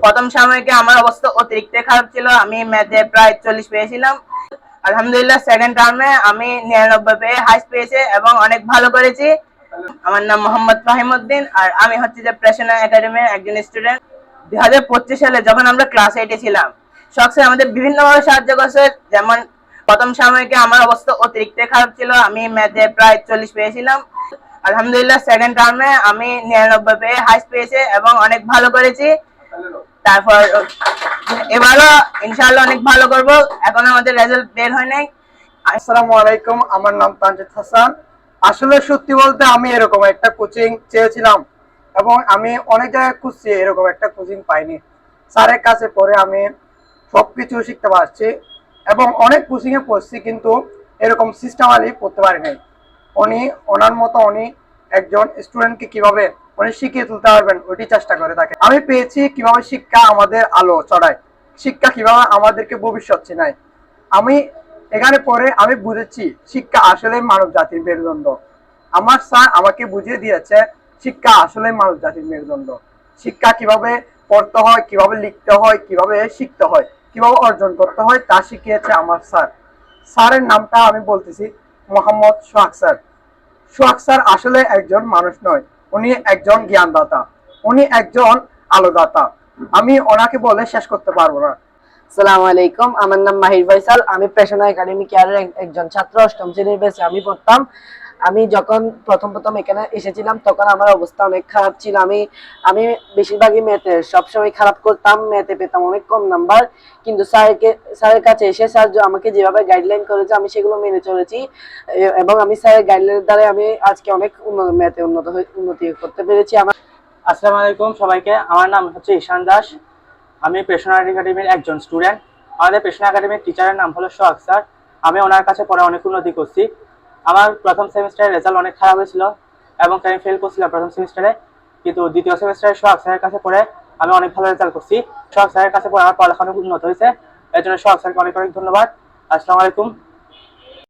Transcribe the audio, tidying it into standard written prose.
প্রথম সাময়িকে আমার অবস্থা অতিরিক্ত খারাপ ছিল। আমি ম্যাথে প্রায় 40 পেয়েছিলাম। আলহামদুলিল্লাহ সেকেন্ড টার্মে আমি 99 পেয়ে হাইস্ট পেয়েছি এবং অনেক ভালো করেছি। আমার নাম মোহাম্মদ ফাহিমউদ্দিন আর আমি হচ্ছে যে প্রেষণা একাডেমির একজন স্টুডেন্ট। 2025 সালে যখন আমরা ক্লাস 8 এ ছিলাম, শখ স্যার আমাদের বিভিন্নভাবে সাহায্য করছে। যেমন প্রথম সাময়িকে আমার অবস্থা অতিরিক্ত খারাপ ছিল। আমি ম্যাথে প্রায় 40 পেয়েছিলাম। আলহামদুলিল্লাহ সেকেন্ড টার্মে আমি 99 পেয়ে হাইস্ট পেয়েছি এবং অনেক ভালো করেছি। তারপর এবারও ইনশাআল্লাহ অনেক ভালো করব। এখন আমাদের রেজাল্ট বের হয় নাই। আসসালামু আলাইকুম, আমার নাম তানজিদ হাসান। আসলে সত্যি বলতে আমি এরকম একটা কোচিং চেয়েছিলাম এবং আমি অনেক জায়গায় খুঁজছি, এরকম একটা কোচিং পাইনি। স্যারের কাছে পড়ে আমি সবকিছু শিখতে পারছি এবং অনেক কোচিং এ পড়ছি, কিন্তু এরকম সিস্টেমালি পড়তে পারি নাই। ওনার মতো উনি একজন স্টুডেন্টকে কিভাবে উনি শিখিয়ে তুলতে পারবেন ওইটি চেষ্টা করে থাকে। আমি পেয়েছি কিভাবে শিক্ষা আমাদের আলো চড়ায়, শিক্ষা কিভাবে আমাদেরকে ভবিষ্যৎ চেনায়। আমি এখানে পরে আমি বুঝেছি শিক্ষা আসলে মানব জাতির মেরুদণ্ড। আমার স্যার আমাকে বুঝিয়ে দিয়েছে শিক্ষা আসলে মানব জাতির মেরুদণ্ড। শিক্ষা কিভাবে পড়তে হয়, কিভাবে লিখতে হয়, কিভাবে শিখতে হয়, কিভাবে অর্জন করতে হয় তা শিখিয়েছে আমার স্যার। স্যারের নামটা আমি বলতেছি মোহাম্মদ সোহাগ স্যার। সোহাগ স্যার আসলে একজন মানুষ নয়, উনি একজন জ্ঞানদাতা, উনি একজন আলোদাতা। আমি ওনাকে বলে শেষ করতে পারবো না। আসসালামু আলাইকুম, আমার নাম মাহির ফয়সাল। আমি প্রেষণা একাডেমি কেয়ারের একজন ছাত্র, অষ্টম শ্রেণীর ব্যাচে আমি পড়তাম। আমি যখন প্রথম এখানে এসেছিলাম তখন আমার অবস্থা অনেক খারাপ ছিল। আমি বেশিরভাগই ম্যাথে সবসময় খারাপ করতাম, ম্যাথে পেতাম অনেক কম নাম্বার। কিন্তু স্যারের কাছে এসে স্যার আমাকে যেভাবে গাইডলাইন করেছে আমি সেগুলো মেনে চলেছি এবং আমি স্যারের গাইডলাইনের দ্বারা আমি আজকে অনেক ম্যাথে উন্নতি করতে পেরেছি। আসসালামু আলাইকুম সবাইকে, আমার নাম হচ্ছে ঈশান দাস। আমি প্রেষণা একাডেমির একজন স্টুডেন্ট। আমাদের প্রেষণা একাডেমির টিচারের নাম হলো সোহাগ স্যার। আমি ওনার কাছে পড়ে অনেক উন্নতি করছি। আমার প্রথম সেমিস্টারের রেজাল্ট অনেক খারাপ হয়েছিল এবং আমি ফেল করছিলাম প্রথম সেমিস্টারে, কিন্তু দ্বিতীয় সেমিস্টারে সোহাগ স্যারের কাছে পড়ে আমি অনেক ভালো রেজাল্ট করছি। সোহাগ স্যারের কাছে পড়ে আমার পড়ালেখা অনেক উন্নত হয়েছে। এর জন্য সোহাগ স্যারকে অনেক অনেক ধন্যবাদ। আসসালামু আলাইকুম।